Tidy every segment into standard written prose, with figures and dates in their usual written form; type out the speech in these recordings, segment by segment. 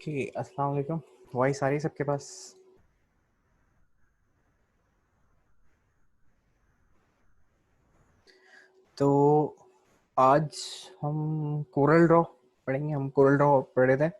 जी, अस्सलाम वालेकुम। वॉइस आ रही है सबके पास? तो आज हम कोरल ड्रॉ पढ़ेंगे। हम कोरल ड्रॉ पढ़े थे।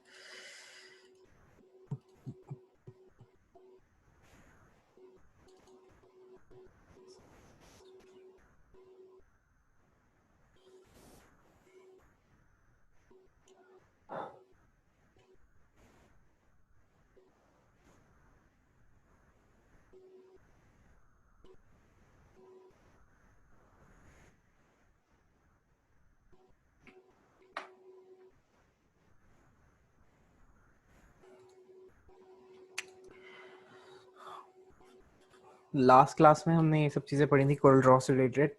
लास्ट क्लास में हमने ये सब चीज़ें पढ़ी थी कोरल ड्रॉ से रिलेटेड।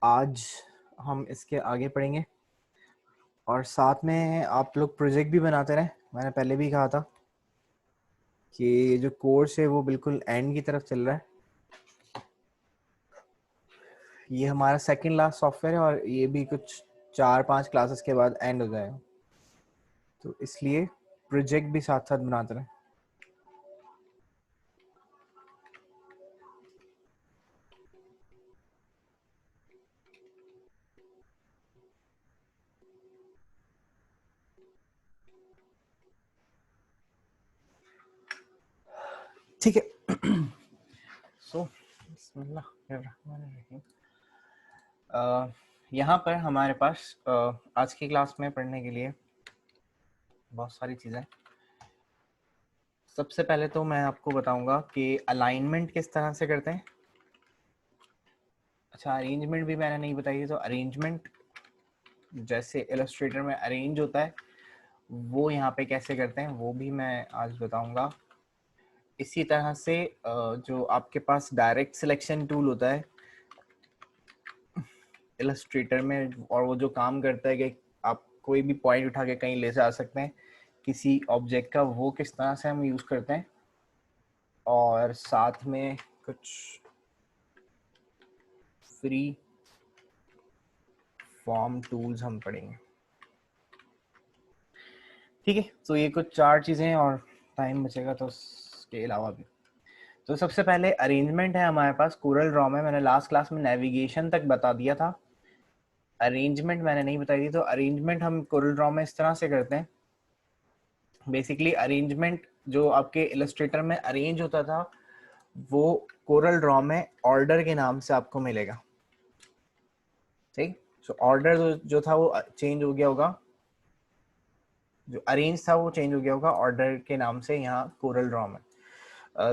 आज हम इसके आगे पढ़ेंगे और साथ में आप लोग प्रोजेक्ट भी बनाते रहे। मैंने पहले भी कहा था कि जो कोर्स है वो बिल्कुल एंड की तरफ चल रहा है। ये हमारा सेकंड लास्ट सॉफ्टवेयर है और ये भी कुछ 4-5 क्लासेस के बाद एंड हो जाएगा, तो इसलिए प्रोजेक्ट भी साथ साथ बनाते रहे। ठीक है। सो बिस्मिल्लाहिर्रहमानिर्रहीम। यहाँ पर हमारे पास आज की क्लास में पढ़ने के लिए बहुत सारी चीज़ें। सबसे पहले तो मैं आपको बताऊंगा कि अलाइनमेंट किस तरह से करते हैं। अच्छा, अरेंजमेंट भी मैंने नहीं बताई, तो अरेंजमेंट जैसे इलस्ट्रेटर में अरेंज होता है वो यहाँ पे कैसे करते हैं वो भी मैं आज बताऊंगा। इसी तरह से जो आपके पास डायरेक्ट सिलेक्शन टूल होता है इलस्ट्रेटर में, और वो जो काम करता है कि आप कोई भी पॉइंट उठा के कहीं ले जा सकते हैं किसी ऑब्जेक्ट का, वो किस तरह से हम यूज़ करते हैं। और साथ में कुछ फ्री फॉर्म टूल्स हम पढ़ेंगे। ठीक है, तो ये कुछ 4 चीज़ें हैं और टाइम बचेगा तो उसके अलावा भी। तो सबसे पहले अरेंजमेंट है हमारे पास कोरल ड्रॉ में। मैंने लास्ट क्लास में नेविगेशन तक बता दिया था, अरेंजमेंट मैंने नहीं बताई थी। तो अरेंजमेंट हम कोरल ड्रॉ में इस तरह से करते हैं। बेसिकली अरेंजमेंट जो आपके इलस्ट्रेटर में अरेंज होता था वो कोरल ड्रॉ में ऑर्डर के नाम से आपको मिलेगा। ठीक, सो ऑर्डर जो था वो चेंज हो गया होगा, जो अरेंज था वो चेंज हो गया होगा ऑर्डर के नाम से यहाँ कोरल ड्रॉ में।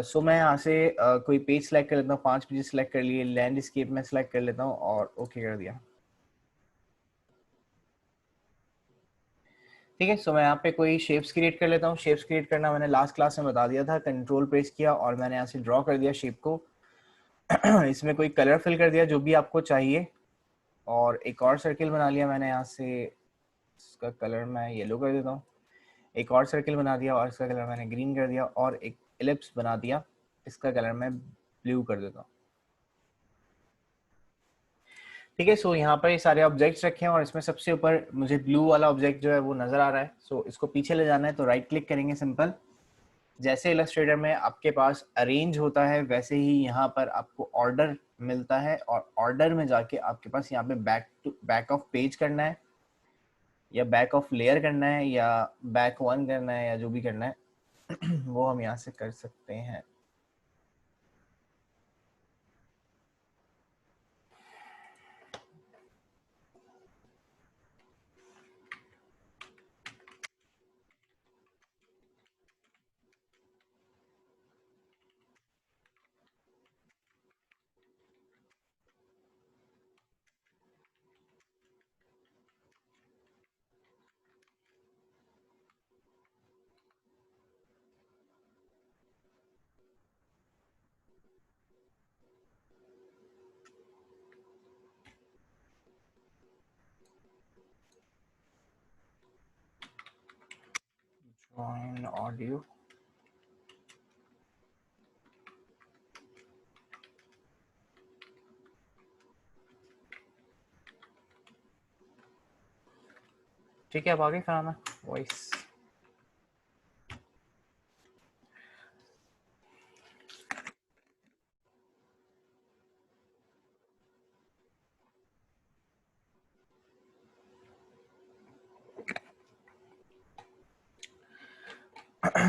सो मैं यहाँ से कोई पेज सेलेक्ट कर लेता हूँ, 5 पेज सेलेक्ट कर लिए, लैंडस्केप में सेलेक्ट कर लेता हूँ और ओके कर दिया। ठीक है, सो मैं यहाँ पे कोई शेप्स क्रिएट कर लेता हूँ। शेप्स क्रिएट करना मैंने लास्ट क्लास में बता दिया था। कंट्रोल प्रेस किया और मैंने यहाँ से ड्रॉ कर दिया शेप को। इसमें कोई कलर फिल कर दिया जो भी आपको चाहिए, और एक और सर्किल बना लिया मैंने यहाँ से। इसका कलर मैं येलो कर देता हूँ। एक और सर्किल बना दिया और इसका कलर मैंने ग्रीन कर दिया, और एक एलिप्स बना दिया, इसका कलर मैं ब्लू कर देता हूँ। ठीक है, सो यहाँ पर ये सारे ऑब्जेक्ट्स रखे हैं और इसमें सबसे ऊपर मुझे ब्लू वाला ऑब्जेक्ट जो है वो नजर आ रहा है। सो इसको पीछे ले जाना है तो राइट क्लिक करेंगे सिंपल। जैसे इलस्ट्रेटर में आपके पास अरेंज होता है वैसे ही यहाँ पर आपको ऑर्डर मिलता है, और ऑर्डर में जाके आपके पास यहाँ पे बैक ऑफ पेज करना है, या बैक ऑफ लेयर करना है, या बैक वन करना है, या जो भी करना है वो हम यहाँ से कर सकते हैं। Join audio। ठीक है, अब आगे कराना वॉइस।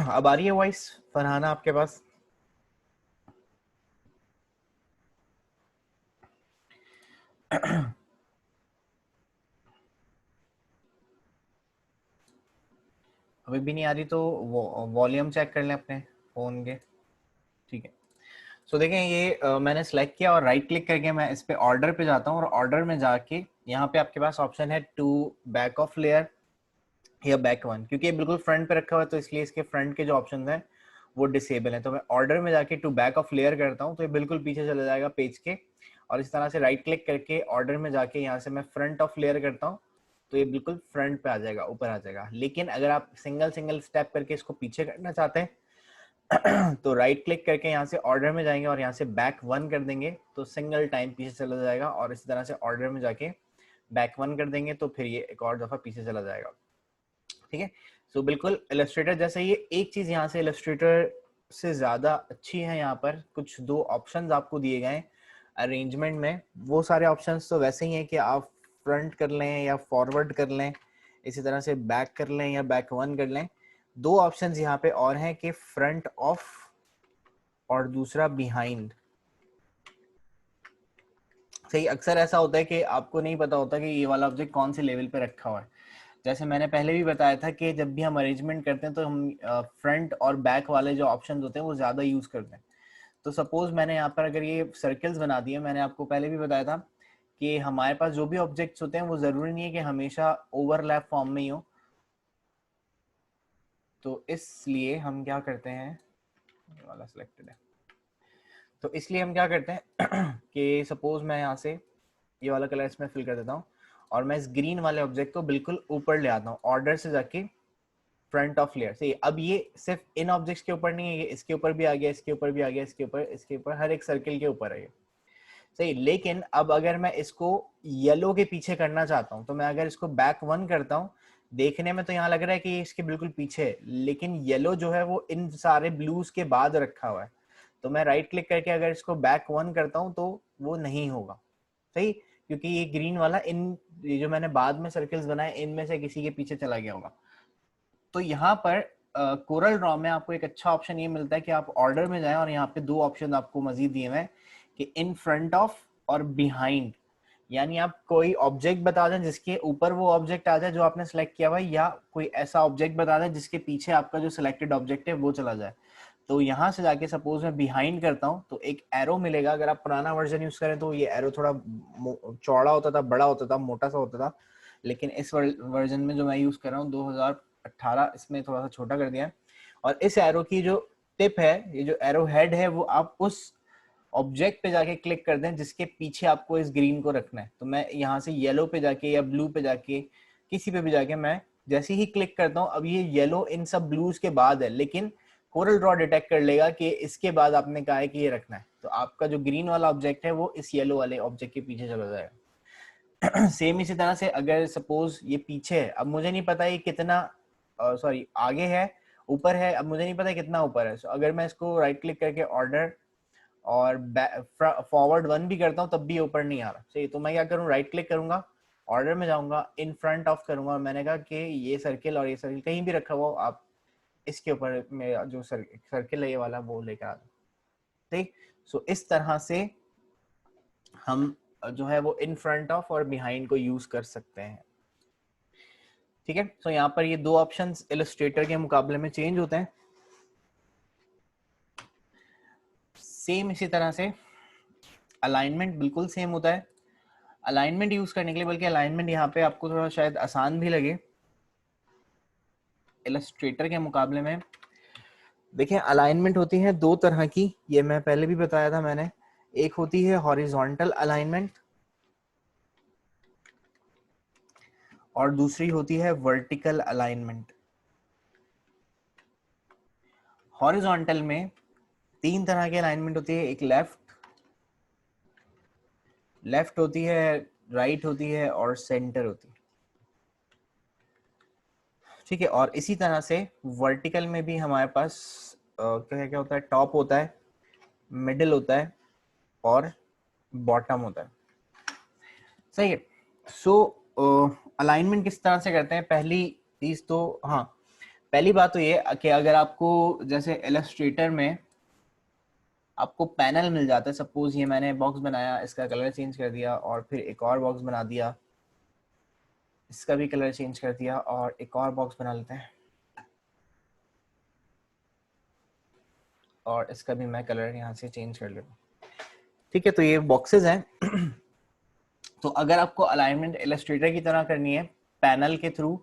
अब आ रही है वॉइस फरहाना आपके पास? अभी भी नहीं आ रही तो वॉल्यूम चेक कर लें अपने फोन के। ठीक है, सो देखें ये मैंने सेलेक्ट किया और राइट क्लिक करके मैं इस पे ऑर्डर पे जाता हूँ और ऑर्डर में जाके यहाँ पे आपके पास ऑप्शन है टू बैक ऑफ लेयर या बैक वन, क्योंकि ये बिल्कुल फ्रंट पे रखा हुआ है तो इसलिए इसके फ्रंट के जो ऑप्शन हैं वो डिसेबल है। तो मैं ऑर्डर में जाके टू बैक ऑफ लेयर करता हूँ तो ये बिल्कुल पीछे चला जाएगा पेज के, और इस तरह से राइट क्लिक करके ऑर्डर में जाके यहाँ से मैं फ्रंट ऑफ लेयर करता हूँ तो ये बिल्कुल फ्रंट पे आ जाएगा, ऊपर आ जाएगा। लेकिन अगर आप सिंगल सिंगल स्टेप करके इसको पीछे करना चाहते हैं तो राइट क्लिक करके यहाँ से ऑर्डर में जाएंगे और यहाँ से बैक वन कर देंगे तो सिंगल टाइम पीछे चला जाएगा, और इसी तरह से ऑर्डर में जाके बैक वन कर देंगे तो फिर ये एक और दफा पीछे चला जाएगा। ठीक है, सो बिल्कुल इलस्ट्रेटर जैसे। ये एक चीज यहाँ से इलस्ट्रेटर से ज्यादा अच्छी है, यहाँ पर कुछ दो ऑप्शंस आपको दिए गए हैं अरेंजमेंट में। वो सारे ऑप्शंस तो वैसे ही हैं कि आप फ्रंट कर लें या फॉरवर्ड कर लें, इसी तरह से बैक कर लें या बैक वन कर लें। दो ऑप्शंस यहाँ पे और हैं कि फ्रंट ऑफ और दूसरा बिहाइंड। सही, अक्सर ऐसा होता है कि आपको नहीं पता होता कि ये वाला ऑब्जेक्ट कौन से लेवल पे रखा हुआ है। जैसे मैंने पहले भी बताया था कि जब भी हम अरेंजमेंट करते हैं तो हम फ्रंट और बैक वाले जो ऑप्शंस होते हैं वो ज्यादा यूज करते हैं। तो सपोज मैंने यहाँ पर अगर ये सर्कल्स बना दिए, मैंने आपको पहले भी बताया था कि हमारे पास जो भी ऑब्जेक्ट्स होते हैं वो जरूरी नहीं है कि हमेशा ओवरलैप फॉर्म में ही हो। तो इसलिए हम क्या करते हैं, ये वाला सिलेक्टेड है, तो इसलिए हम क्या करते हैं कि सपोज मैं यहाँ से ये वाला कलर इसमें फिल कर देता हूँ और मैं इस ग्रीन वाले ऑब्जेक्ट को बिल्कुल ऊपर ले आता हूँ, ऑर्डर से जाके फ्रंट ऑफ लेयर से। अब ये सिर्फ इन ऑब्जेक्ट्स के ऊपर नहीं है, ये इसके ऊपर भी आ गया, इसके ऊपर भी आ गया, इसके ऊपर हर एक सर्किल के ऊपर है ये। सही, लेकिन अब अगर मैं इसको येलो के पीछे करना चाहता हूँ तो मैं अगर इसको बैक वन करता हूँ, देखने में तो यहाँ लग रहा है कि ये इसके बिल्कुल पीछे है, लेकिन येलो जो है वो इन सारे ब्लूज के बाद रखा हुआ है। तो मैं राइट क्लिक करके अगर इसको बैक वन करता हूँ तो वो नहीं होगा। सही, क्योंकि ये ग्रीन वाला इन ये जो मैंने बाद में सर्कल्स बनाए इनमें से किसी के पीछे चला गया होगा। तो यहाँ पर कोरल ड्रॉ में आपको एक अच्छा ऑप्शन ये मिलता है कि आप ऑर्डर में जाएं और यहाँ पे दो ऑप्शन आपको मजीद दिए हुए हैं कि इन फ्रंट ऑफ और बिहाइंड। यानी आप कोई ऑब्जेक्ट बता दें जिसके ऊपर वो ऑब्जेक्ट आ जाए जो आपने सेलेक्ट किया हुआ है, या कोई ऐसा ऑब्जेक्ट बता दें जिसके पीछे आपका जो सिलेक्टेड ऑब्जेक्ट है वो चला जाए। तो यहाँ से जाके सपोज मैं बिहाइंड करता हूँ तो एक एरो मिलेगा। अगर आप पुराना वर्जन यूज करें तो ये एरो थोड़ा चौड़ा होता था, बड़ा होता था, मोटा सा होता था, लेकिन इस वर्जन में जो मैं यूज कर रहा हूँ 2018, इसमें थोड़ा सा छोटा कर दिया है। और इस एरो की जो टिप है, ये जो एरो हेड है, वो आप उस ऑब्जेक्ट पे जाके क्लिक कर दें जिसके पीछे आपको इस ग्रीन को रखना है। तो मैं यहाँ से येलो पे जाके या ब्लू पे जाके किसी पे भी जाके मैं जैसे ही क्लिक करता हूँ, अब ये येलो इन सब ब्लूज के बाद है, लेकिन कोरल ड्रॉ डिटेक्ट कर लेगा कि इसके बाद आपने कहा है कि ये रखना है, तो आपका जो ग्रीन वाला ऑब्जेक्ट है वो इस येलो वाले ऑब्जेक्ट के पीछे चला जाएगा। सेम इसी तरह से अगर सपोज ये पीछे है, अब मुझे नहीं पता ये कितना सॉरी आगे है, ऊपर है, अब मुझे नहीं पता कितना ऊपर है। so, अगर मैं इसको राइट क्लिक करके ऑर्डर और फॉरवर्ड वन भी करता हूँ तब भी ऊपर नहीं आ रहा। सही, तो मैं क्या करूँ, राइट क्लिक करूंगा, ऑर्डर में जाऊंगा, इन फ्रंट ऑफ करूंगा, और मैंने कहा कि ये सर्किल और ये सर्किल कहीं भी रखा हुआ आप इसके ऊपर मेरा जो सर्किल है ये वाला वो लेकर आ जाओ। ठीक, सो इस तरह से हम जो है वो इन फ्रंट ऑफ और बिहाइंड को यूज कर सकते हैं। ठीक है, सो यहाँ पर ये दो ऑप्शंस इलस्ट्रेटर के मुकाबले में चेंज होते हैं। सेम इसी तरह से अलाइनमेंट बिल्कुल सेम होता है। अलाइनमेंट यूज करने के लिए, बल्कि अलाइनमेंट यहाँ पे आपको थोड़ा शायद आसान भी लगे इलस्ट्रेटर के मुकाबले में। देखिए, अलाइनमेंट होती है दो तरह की, ये मैं पहले भी बताया था मैंने। एक होती है हॉरिजॉन्टल अलाइनमेंट और दूसरी होती है वर्टिकल अलाइनमेंट। हॉरिजॉन्टल में तीन तरह की अलाइनमेंट होती है, एक लेफ्ट होती है, राइट होती है और सेंटर होती है। ठीक है, और इसी तरह से वर्टिकल में भी हमारे पास क्या क्या होता है, टॉप होता है, मिडिल होता है और बॉटम होता है। सही है, सो अलाइनमेंट किस तरह से करते हैं, पहली चीज तो हाँ, पहली बात तो ये कि अगर आपको जैसे इलस्ट्रेटर में आपको पैनल मिल जाता है, सपोज ये मैंने बॉक्स बनाया, इसका कलर चेंज कर दिया और फिर एक और बॉक्स बना दिया, इसका भी कलर चेंज कर दिया और एक और बॉक्स बना लेते हैं और इसका भी मैं कलर यहाँ से चेंज कर लेता हूँ। ठीक है, तो ये बॉक्सेस हैं। तो अगर आपको अलाइनमेंट इलस्ट्रेटर की तरह करनी है पैनल के थ्रू,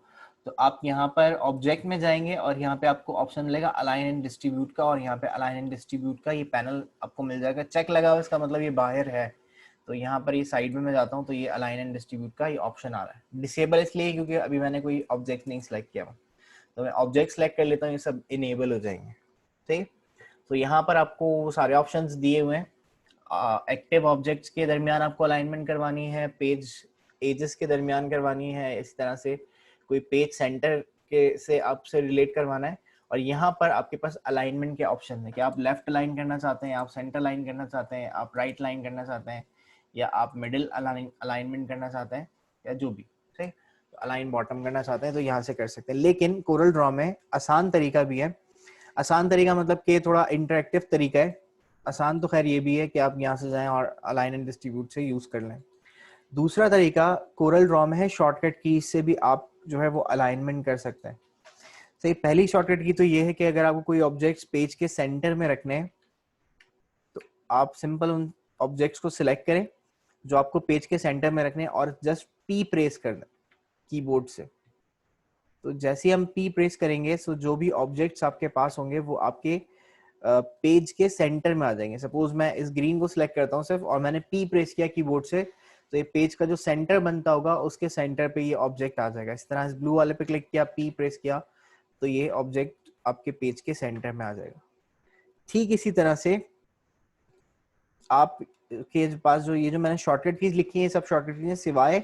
तो आप यहाँ पर ऑब्जेक्ट में जाएंगे और यहाँ पे आपको ऑप्शन मिलेगा अलाइन एंड डिस्ट्रीब्यूट का, और यहाँ पे अलाइन एंड डिस्ट्रीब्यूट का ये पैनल आपको मिल जाएगा। चेक लगा हुआ, इसका मतलब ये बाहर है। तो यहाँ पर ये साइड में मैं जाता हूँ तो ये अलाइन एंड डिस्ट्रीब्यूट का ये ऑप्शन आ रहा है। डिसेबल इसलिए क्योंकि अभी मैंने कोई ऑब्जेक्ट नहीं सिलेक्ट किया हुआ, तो मैं ऑब्जेक्ट सेलेक्ट कर लेता हूँ, ये सब इनेबल हो जाएंगे। ठीक, तो यहाँ पर आपको सारे ऑप्शंस दिए हुए हैं। एक्टिव ऑब्जेक्ट्स के दरमियान आपको अलाइनमेंट करवानी है, पेज एजेस के दरमियान करवानी है, इस तरह से कोई पेज सेंटर के से आपसे रिलेट करवाना है। और यहाँ पर आपके पास अलाइनमेंट के ऑप्शन है कि आप लेफ्ट लाइन करना चाहते हैं, आप सेंटर लाइन करना चाहते हैं, आप राइट लाइन करना चाहते हैं, या आप मिडिल अलाइनमेंट करना चाहते हैं, या जो भी ठीक, तो अलाइन बॉटम करना चाहते हैं तो यहाँ से कर सकते हैं। लेकिन कोरल ड्रॉ में आसान तरीका भी है। आसान तरीका मतलब कि थोड़ा इंटरेक्टिव तरीका है। आसान तो खैर ये भी है कि आप यहाँ से जाएं और अलाइन एंड डिस्ट्रीब्यूट से यूज कर लें। दूसरा तरीका कोरल ड्रॉ में है, शॉर्टकट की से भी आप जो है वो अलाइनमेंट कर सकते हैं। सही, पहली शॉर्टकट की तो ये है कि अगर आपको कोई ऑब्जेक्ट्स पेज के सेंटर में रखने हैं तो आप सिंपल उन ऑब्जेक्ट्स को सिलेक्ट करें जो आपको पेज के सेंटर में रखने हैं और जस्ट पी प्रेस कर दें कीबोर्ड से। तो जैसे हम पी प्रेस करेंगे तो जो भी ऑब्जेक्ट्स आपके पास होंगे वो आपके पेज के सेंटर में आ जाएंगे। सपोज मैं इस ग्रीन को सिलेक्ट करता हूँ सिर्फ और मैंने पी प्रेस किया कीबोर्ड से, तो ये पेज का जो सेंटर बनता होगा उसके सेंटर पे ये ऑब्जेक्ट आ जाएगा। इस तरह इस ब्लू वाले पे क्लिक किया, पी प्रेस किया, तो ये ऑब्जेक्ट आपके पेज के सेंटर में आ जाएगा। ठीक इसी तरह से आप के पास जो ये जो मैंने शॉर्टकट कीज लिखी है, सब शॉर्टकट कीज सिवाय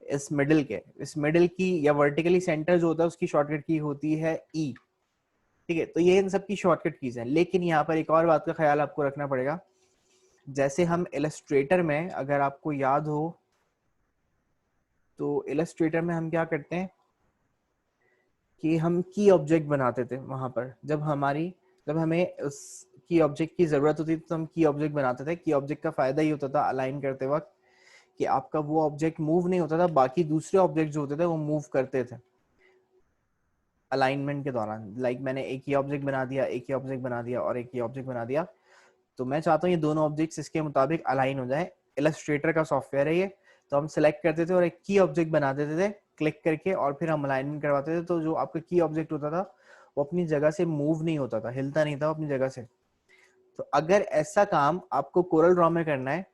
इस मिडिल के, इस मिडिल की या वर्टिकली सेंटर जो होता है उसकी शॉर्टकट की होती है ई। ठीक है, तो ये इन सब की शॉर्टकट कीज हैं। लेकिन यहाँ पर एक और बात का ख्याल आपको रखना पड़ेगा। जैसे हम इलस्ट्रेटर में, अगर आपको याद हो तो इलस्ट्रेटर में हम क्या करते हैं कि हम की ऑब्जेक्ट बनाते थे वहां पर। जब हमें उस की ऑब्जेक्ट की जरूरत होती थी तो हम की ऑब्जेक्ट बनाते थे। की ऑब्जेक्ट का फायदा ये होता था अलाइन करते वक्त कि आपका वो ऑब्जेक्ट मूव नहीं होता था, बाकी दूसरे ऑब्जेक्ट जो होते थे वो मूव करते थे अलाइनमेंट के दौरान। लाइक मैंने एक ही ऑब्जेक्ट बना दिया, एक ही ऑब्जेक्ट बना दिया और एक ही ऑब्जेक्ट बना दिया, तो मैं चाहता हूँ ये दोनों ऑब्जेक्ट्स इसके मुताबिक अलाइन हो जाए। इलस्ट्रेटर का सॉफ्टवेयर है ये, तो हम सिलेक्ट करते थे और एक की ऑब्जेक्ट बना देते थे क्लिक करके, और फिर हम अलाइनमेंट करवाते थे। तो जो आपका की ऑब्जेक्ट होता था वो अपनी जगह से मूव नहीं होता था, हिलता नहीं था अपनी जगह से। तो अगर ऐसा काम आपको कोरल ड्रॉ में करना है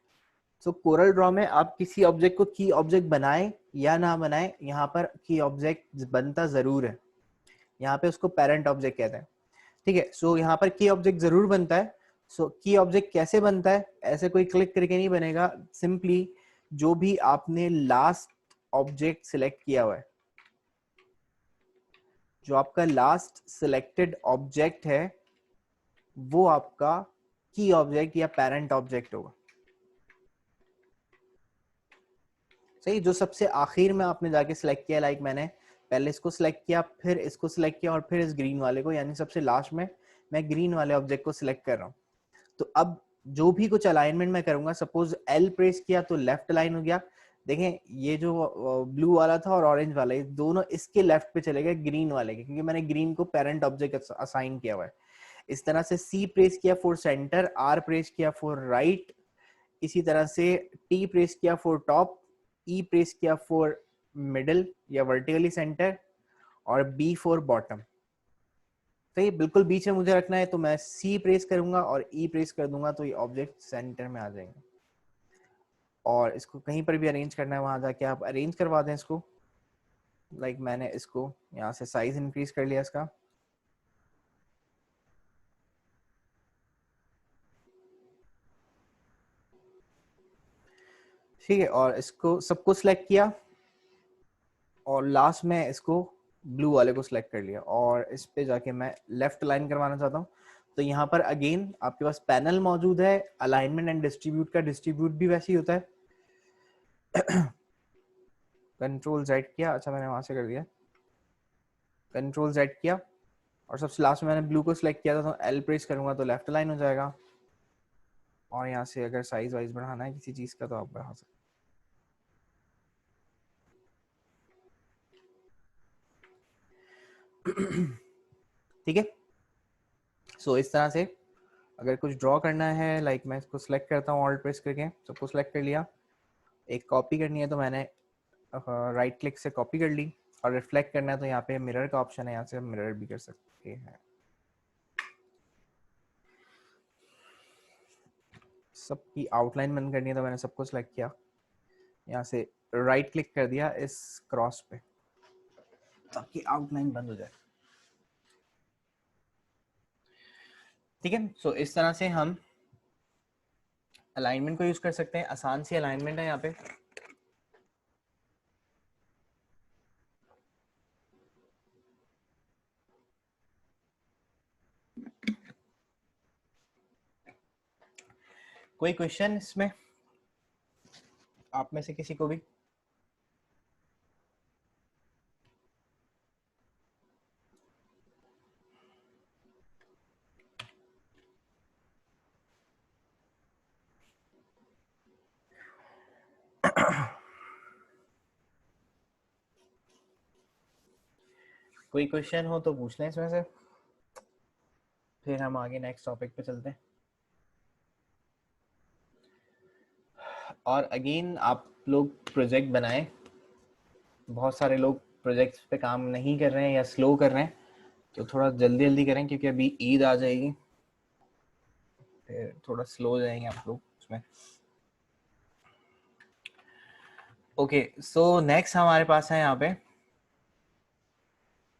तो कोरल ड्रॉ में आप किसी ऑब्जेक्ट को की ऑब्जेक्ट बनाए या ना बनाए, यहाँ पर की ऑब्जेक्ट बनता जरूर है। यहाँ पे उसको पेरेंट ऑब्जेक्ट कहते हैं। ठीक है, सो यहाँ पर की ऑब्जेक्ट जरूर बनता है। सो की ऑब्जेक्ट कैसे बनता है, ऐसे कोई क्लिक करके नहीं बनेगा। सिंपली जो भी आपने लास्ट ऑब्जेक्ट सिलेक्ट किया हुआ है, जो आपका लास्ट सिलेक्टेड ऑब्जेक्ट है वो आपका की ऑब्जेक्ट या पेरेंट ऑब्जेक्ट होगा। सही, जो सबसे आखिर में आपने जाके सिलेक्ट किया, लाइक मैंने पहले इसको सिलेक्ट किया, फिर इसको सिलेक्ट किया और फिर इस ग्रीन वाले को, यानी सबसे लास्ट में मैं ग्रीन वाले ऑब्जेक्ट को सिलेक्ट कर रहा हूँ। तो अब जो भी कुछ अलाइनमेंट मैं करूंगा, सपोज एल प्रेस किया तो लेफ्ट अलाइन हो गया। देखें ये जो ब्लू वाला था और ऑरेंज वाला, ये दोनों इसके लेफ्ट पे चले गए ग्रीन वाले के, क्योंकि मैंने ग्रीन को पेरेंट ऑब्जेक्ट असाइन किया हुआ है। इस तरह से सी प्रेस किया फॉर सेंटर, आर प्रेस किया फॉर राइट, इसी तरह से टी प्रेस किया फॉर टॉप, ई प्रेस किया फॉर मिडिल या वर्टिकली सेंटर, और बी फॉर बॉटम। तो ये बिल्कुल बीच में मुझे रखना है तो मैं सी प्रेस करूंगा और ई प्रेस कर दूंगा, तो ये ऑब्जेक्ट सेंटर में आ जाएंगे। और इसको कहीं पर भी अरेंज करना है वहां जाके आप अरेंज करवा दें इसको। लाइक मैंने इसको यहाँ से साइज इंक्रीज कर लिया इसका। ठीक है, और इसको सबको सिलेक्ट किया और लास्ट में इसको ब्लू वाले को सिलेक्ट कर लिया और इस पे जाके मैं लेफ्ट लाइन करवाना चाहता हूँ। तो यहाँ पर अगेन आपके पास पैनल मौजूद है, अलाइनमेंट एंड डिस्ट्रीब्यूट का, डिस्ट्रीब्यूट भी वैसे ही होता है। कंट्रोल Z किया, अच्छा मैंने वहां से कर दिया, कंट्रोल Z किया और सबसे लास्ट में मैंने ब्लू को सिलेक्ट किया था, तो L प्रेस करूंगा तो लेफ्ट अलाइन हो जाएगा। और यहाँ से अगर साइज वाइज बढ़ाना है किसी चीज का तो आप बढ़ा सकते। ठीक है, सो इस तरह से अगर कुछ ड्रॉ करना है, लाइक मैं इसको सिलेक्ट करता हूँ ऑल्ट प्रेस करके, सबको सिलेक्ट कर लिया, एक कॉपी करनी है तो मैंने राइट क्लिक से कॉपी कर ली, और रिफ्लेक्ट करना है तो यहाँ पे मिरर का ऑप्शन है, यहाँ से हम मिरर भी कर सकते हैं। सबकी आउटलाइन बंद करनी है तो मैंने सबको सिलेक्ट किया, यहाँ से राइट क्लिक कर दिया इस क्रॉस पे ताकि आउटलाइन बंद हो जाए। ठीक है, सो इस तरह से हम अलाइनमेंट को यूज कर सकते हैं, आसान सी अलाइनमेंट है यहाँ पे। कोई क्वेश्चन इसमें आप में से किसी को भी? कोई क्वेश्चन हो तो पूछ लें इसमें से, फिर हम आगे नेक्स्ट टॉपिक पे चलते हैं। और अगेन आप लोग प्रोजेक्ट बनाएं, बहुत सारे लोग प्रोजेक्ट्स पे काम नहीं कर रहे हैं या स्लो कर रहे हैं, तो थोड़ा जल्दी जल्दी करें क्योंकि अभी ईद आ जाएगी, फिर थोड़ा स्लो हो जाएंगे आप लोग उसमें। ओके, सो नेक्स्ट हमारे पास है यहाँ पे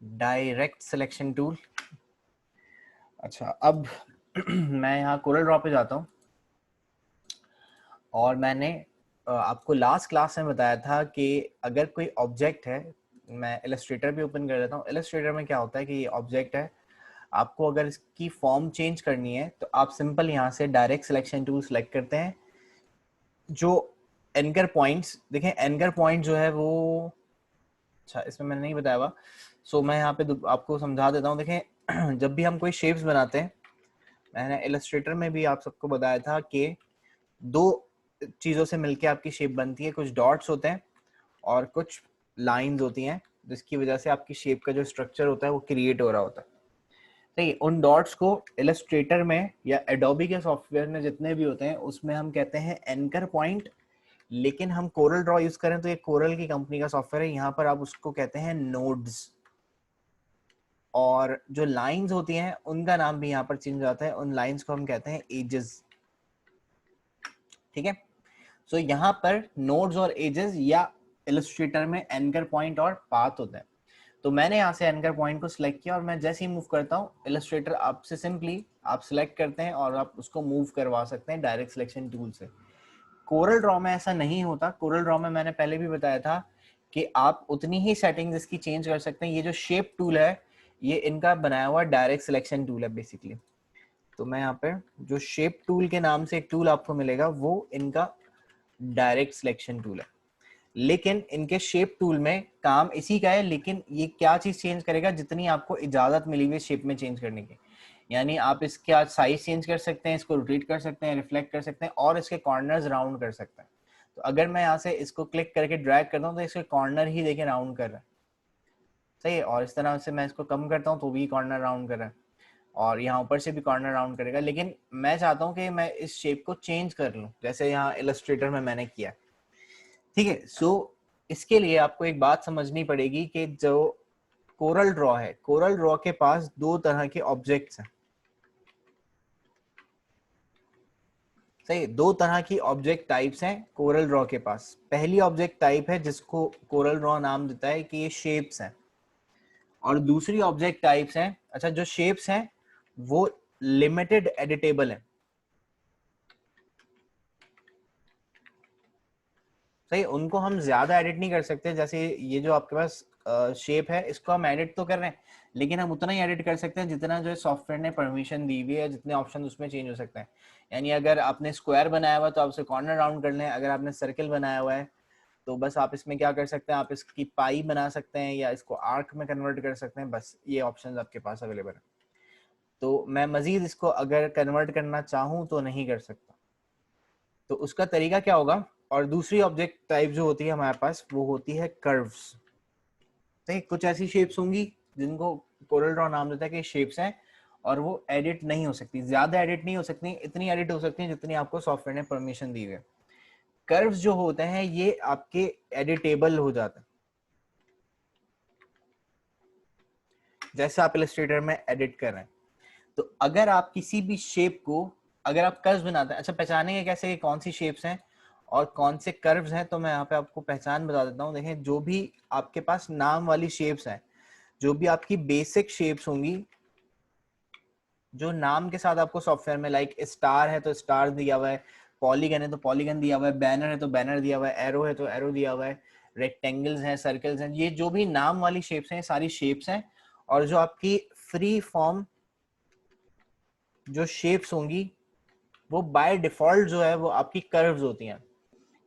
डायरेक्ट सिलेक्शन टूल। अच्छा, अब मैं यहाँ कोरल ड्रॉ पे जाता हूँ, और मैंने आपको लास्ट क्लास में बताया था कि अगर कोई ऑब्जेक्ट है, मैं इलस्ट्रेटर भी ओपन कर देता हूँ। इलस्ट्रेटर में क्या होता है कि ये ऑब्जेक्ट है, आपको अगर इसकी फॉर्म चेंज करनी है तो आप सिंपल यहाँ से डायरेक्ट सिलेक्शन टूल सेलेक्ट करते हैं। जो एंकर पॉइंट्स देखें, एंकर पॉइंट जो है वो, अच्छा इसमें मैंने नहीं बताया हुआ, सो मैं यहाँ पे आपको समझा देता हूँ। देखें, जब भी हम कोई शेप्स बनाते हैं, मैंने इलस्ट्रेटर में भी आप सबको बताया था कि दो चीजों से मिलके आपकी शेप बनती है, कुछ डॉट्स होते हैं और कुछ लाइंस होती हैं, जिसकी वजह से आपकी शेप का जो स्ट्रक्चर होता है वो क्रिएट हो रहा होता है। सही, उन डॉट्स को इलस्ट्रेटर में या एडोबी के सॉफ्टवेयर में जितने भी होते हैं उसमें हम कहते हैं एंकर पॉइंट, लेकिन हम कोरल ड्रॉ यूज करें तो ये कोरल की कंपनी का सॉफ्टवेयर है, यहाँ पर आप उसको कहते हैं नोड्स। और जो लाइंस होती हैं उनका नाम भी यहाँ पर चेंज हो जाता है, उन लाइंस को हम कहते हैं एजेस। ठीक है, सो यहाँ पर नोड्स और एजेस या इलस्ट्रेटर में एंकर पॉइंट और पाथ होते हैं। तो मैंने यहाँ से एंकर पॉइंट को सिलेक्ट किया और मैं जैसे ही मूव करता हूँ, इलस्ट्रेटर आपसे सिंपली आप सिलेक्ट करते हैं और आप उसको मूव करवा सकते हैं डायरेक्ट सिलेक्शन टूल से। कोरल ड्रॉ में ऐसा नहीं होता। कोरल ड्रॉ में मैंने पहले भी बताया था कि आप उतनी ही सेटिंग्स इसकी चेंज कर सकते हैं। ये जो शेप टूल है ये इनका बनाया हुआ डायरेक्ट सिलेक्शन टूल है बेसिकली। तो मैं यहाँ पे जो शेप टूल के नाम से एक टूल आपको मिलेगा वो इनका डायरेक्ट सिलेक्शन टूल है, लेकिन इनके शेप टूल में काम इसी का है, लेकिन ये क्या चीज चेंज करेगा, जितनी आपको इजाजत मिली हुई शेप में चेंज करने की। यानी आप इसका साइज चेंज कर सकते हैं, इसको रोटेट कर सकते हैं, रिफ्लेक्ट कर सकते हैं और इसके कॉर्नर्स राउंड कर सकते हैं। तो अगर मैं यहाँ से इसको क्लिक करके ड्रैग करता हूँ तो इसके कॉर्नर ही देखें राउंड कर रहा है, सही है। और इस तरह से मैं इसको कम करता हूँ तो भी कॉर्नर राउंड कर रहा है, और यहाँ ऊपर से भी कॉर्नर राउंड करेगा। लेकिन मैं चाहता हूँ कि मैं इस शेप को चेंज कर लूँ, जैसे यहाँ इलस्ट्रेटर में मैंने किया। ठीक है, सो इसके लिए आपको एक बात समझनी पड़ेगी कि जो कोरल ड्रॉ है, कोरल ड्रॉ के पास दो तरह के ऑब्जेक्ट्स हैं, सही, दो तरह की ऑब्जेक्ट टाइप्स हैं कोरल ड्रॉ के पास। पहली ऑब्जेक्ट टाइप है जिसको कोरल ड्रॉ नाम देता है कि ये शेप्स हैं, और दूसरी ऑब्जेक्ट टाइप्स हैं, अच्छा जो शेप्स हैं वो लिमिटेड एडिटेबल है, सही, उनको हम ज्यादा एडिट नहीं कर सकते। जैसे ये जो आपके पास शेप है इसको हम एडिट तो कर रहे हैं, लेकिन हम उतना ही एडिट कर सकते हैं जितना जो सॉफ्टवेयर ने परमिशन दी हुई है, जितने ऑप्शन उसमें चेंज हो सकते हैं। यानी अगर आपने स्क्वायर बनाया हुआ है तो आप उसे कॉर्नर राउंड कर लें, अगर आपने सर्कल बनाया हुआ है तो बस आप इसमें क्या कर सकते हैं, आप इसकी पाई बना सकते हैं या इसको आर्क में कन्वर्ट कर सकते हैं, बस ये ऑप्शंस आपके पास अवेलेबल है। तो मैं मजीद इसको अगर कन्वर्ट करना चाहूँ तो नहीं कर सकता। तो उसका तरीका क्या होगा, और दूसरी ऑब्जेक्ट टाइप जो होती है हमारे पास वो होती है कर्व्स। तो कुछ ऐसी शेप्स होंगी जिनको कोरल ड्रॉ नाम देता है कि शेप्स हैं, और वो एडिट नहीं हो सकती, ज्यादा एडिट नहीं हो सकती, इतनी एडिट हो सकती है जितनी आपको सॉफ्टवेयर ने परमिशन दी है। कर्व्स जो होते हैं ये आपके एडिटेबल हो जाते हैं, जैसे आप इलस्ट्रेटर में एडिट कर रहे हैं। तो अगर आप किसी भी शेप को, अगर आप कर्व्स बनाते हैं, अच्छा पहचानेंगे कैसे कि कौन सी शेप्स हैं और कौन से कर्व्स हैं, तो मैं यहाँ पे आपको पहचान बता देता हूँ। देखें, जो भी आपके पास नाम वाली शेप्स हैं, जो भी आपकी बेसिक शेप्स होंगी जो नाम के साथ आपको सॉफ्टवेयर में, लाइक स्टार है तो स्टार दिया हुआ है, पॉलीगन है तो पॉलीगन दिया हुआ है, बैनर है तो बैनर दिया हुआ है, एरो है तो एरो दिया हुआ है, रेक्टेंगल्स हैं, सर्कल्स हैं, ये जो भी नाम वाली शेप्स हैं सारी शेप्स हैं। और जो आपकी फ्री फॉर्म जो शेप्स होंगी वो बाय डिफॉल्ट जो है वो आपकी कर्व्स होती हैं।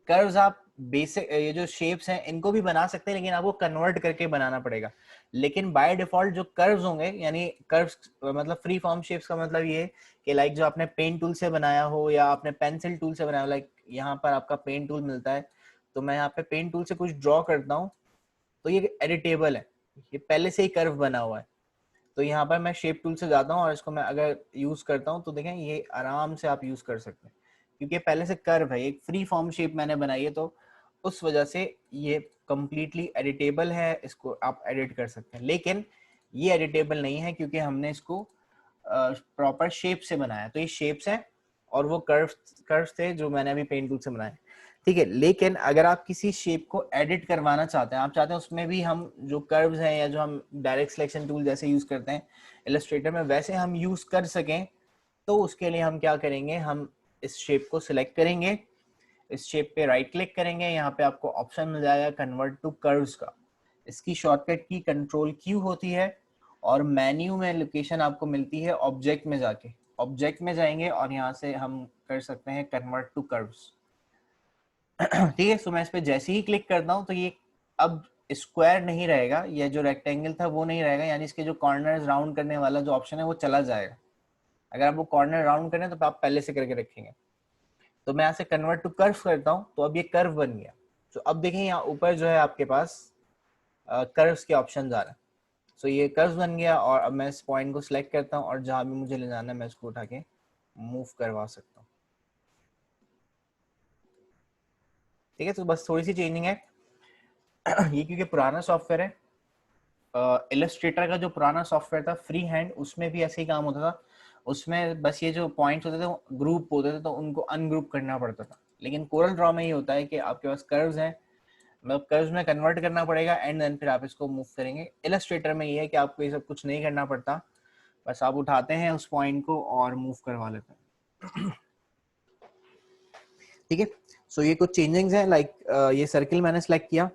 कर्व्स आप बेसिक ये जो शेप्स हैं इनको भी बना सकते हैं, लेकिन आपको कन्वर्ट करके बनाना पड़ेगा। लेकिन बाय डिफॉल्ट जो कर्व्स होंगे, यानी कर्व्स मतलब फ्री फॉर्म शेप्स का मतलब ये कि लाइक जो आपने पेन टूल से बनाया हो या आपने पेंसिल टूल से बनाया हो, लाइक यहाँ पर आपका पेन टूल मिलता है, तो मैं यहाँ पे पेन टूल से कुछ ड्रॉ करता हूँ तो ये एडिटेबल है, ये पहले से ही कर्व बना हुआ है। तो यहाँ पर मैं शेप टूल से जाता हूँ और इसको मैं अगर यूज करता हूँ तो देखें ये आराम से आप यूज कर सकते हैं, क्योंकि पहले से कर्व है, एक फ्री फॉर्म शेप मैंने बनाई है, तो उस वजह से ये कंप्लीटली एडिटेबल है, इसको आप एडिट कर सकते हैं। लेकिन ये एडिटेबल नहीं है क्योंकि हमने इसको प्रॉपर शेप से बनाया, तो ये शेप्स हैं और वो कर्व्स थे जो मैंने अभी पेंट टूल से बनाए, ठीक है। लेकिन अगर आप किसी शेप को एडिट करवाना चाहते हैं, आप चाहते हैं उसमें भी हम जो कर्व्स हैं या जो हम डायरेक्ट सिलेक्शन टूल जैसे यूज करते हैं इलस्ट्रेटर में वैसे हम यूज कर सकें, तो उसके लिए हम क्या करेंगे, हम इस शेप को सिलेक्ट करेंगे, इस शेप पे राइट क्लिक करेंगे, यहाँ पे आपको ऑप्शन मिल जाएगा कन्वर्ट टू कर्व्स का। इसकी शॉर्टकट की कंट्रोल क्यू होती है, और मेन्यू में लोकेशन आपको मिलती है ऑब्जेक्ट में जाके, ऑब्जेक्ट में जाएंगे और यहाँ से हम कर सकते हैं कन्वर्ट टू कर्व्स। ठीक है, सो मैं इस पे जैसे ही क्लिक करता हूँ तो ये अब स्क्वायर नहीं रहेगा, ये जो रेक्टेंगल था वो नहीं रहेगा, यानी इसके जो कॉर्नर्स राउंड करने वाला जो ऑप्शन है वो चला जाएगा। अगर आप वो कॉर्नर राउंड करें तो आप पहले से करके रखेंगे। तो मैं यहाँ से कन्वर्ट टू कर्व करता हूँ तो अब ये कर्व बन गया। तो अब देखें यहाँ ऊपर जो है आपके पास कर्व्स के ऑप्शन आ रहे हैं। सो ये कर्व बन गया, और अब मैं इस पॉइंट को सिलेक्ट करता हूँ और जहां भी मुझे ले जाना है मैं इसको उठा के मूव करवा सकता हूँ। ठीक है, तो बस थोड़ी सी चेंजिंग है। ये क्योंकि पुराना सॉफ्टवेयर है, इलस्ट्रेटर का जो पुराना सॉफ्टवेयर था फ्री हैंड, उसमें भी ऐसे ही काम होता था। उसमें बस ये जो पॉइंट्स होते थे वो ग्रुप होते थे तो उनको अनग्रुप करना पड़ता था। लेकिन कोरल ड्रॉ में ये होता है कि आपके पास कर्व्स हैं, मतलब कर्व्स में कन्वर्ट करना पड़ेगा एंड देन फिर आप इसको मूव करेंगे। इलस्ट्रेटर में ये है कि आपको ये सब कुछ नहीं करना पड़ता, बस आप उठाते हैं उस पॉइंट को और मूव करवा लेते हैं। ठीक है, सो ये कुछ चेंजिंग्स हैं, लाइक ये सर्किल मैंने सेलेक्ट किया,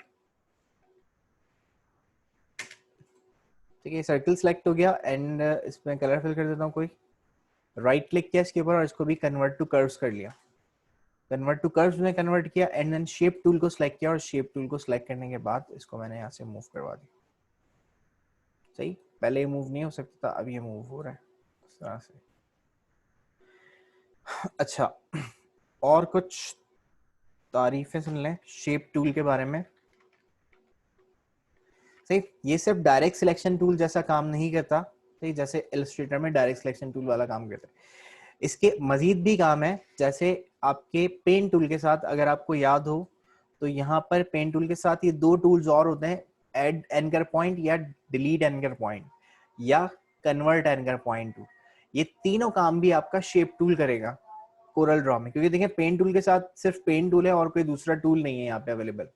ठीक है, सर्किल सेलेक्ट हो गया एंड इसमें कलर फिल कर देता हूँ कोई, राइट क्लिक किया इसके ऊपर और इसको भी कन्वर्ट टू कर्व्स कर लिया, कन्वर्ट टू कर्व्स में कन्वर्ट किया एंड देन शेप टूल को सिलेक्ट किया, और शेप टूल को सिलेक्ट करने के बाद इसको मैंने यहाँ से मूव करवा दिया। सही, पहले ये मूव नहीं हो सकता था, अब ये मूव हो रहा है इस तरह से। अच्छा, और कुछ तारीफें सुन लें शेप टूल के बारे में। सही, ये सिर्फ डायरेक्ट सिलेक्शन टूल जैसा काम नहीं करता, सही, जैसे इलस्ट्रेटर में डायरेक्ट सिलेक्शन टूल वाला काम करता है, इसके मजीद भी काम है। जैसे आपके पेन टूल के साथ अगर आपको याद हो तो यहाँ पर पेन टूल के साथ ये दो टूल्स और होते हैं, ऐड एंकर पॉइंट या डिलीट एंकर पॉइंट या कन्वर्ट एंकर पॉइंट टू। ये तीनों काम भी आपका शेप टूल करेगा कोरल ड्रॉ में, क्योंकि देखिए पेन टूल के साथ सिर्फ पेन टूल है और कोई दूसरा टूल नहीं है यहाँ पे अवेलेबल।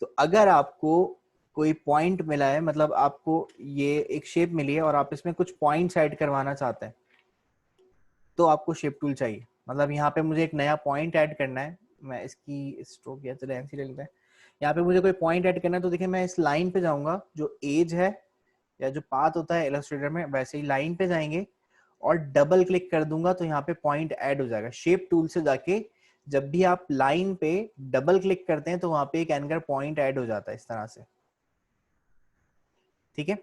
तो अगर आपको कोई पॉइंट मिला है, मतलब आपको ये एक शेप मिली है और आप इसमें कुछ पॉइंट्स ऐड करवाना चाहते हैं, तो आपको शेप टूल चाहिए। मतलब यहाँ पे मुझे एक नया पॉइंट ऐड करना है, मैं इसकी स्ट्रोक या चले ऐसे ले लेते हैं, यहाँ पे मुझे कोई पॉइंट ऐड करना है, तो देखिए मैं इस लाइन पे जाऊंगा, जो एज है या जो पाथ होता है इलस्ट्रेटर में वैसे ही लाइन पे जाएंगे और डबल क्लिक कर दूंगा तो यहाँ पे पॉइंट ऐड हो जाएगा। शेप टूल से जाके जब भी आप लाइन पे डबल क्लिक करते हैं तो वहां पे एक एंकर पॉइंट ऐड हो जाता है इस तरह से, ठीक है।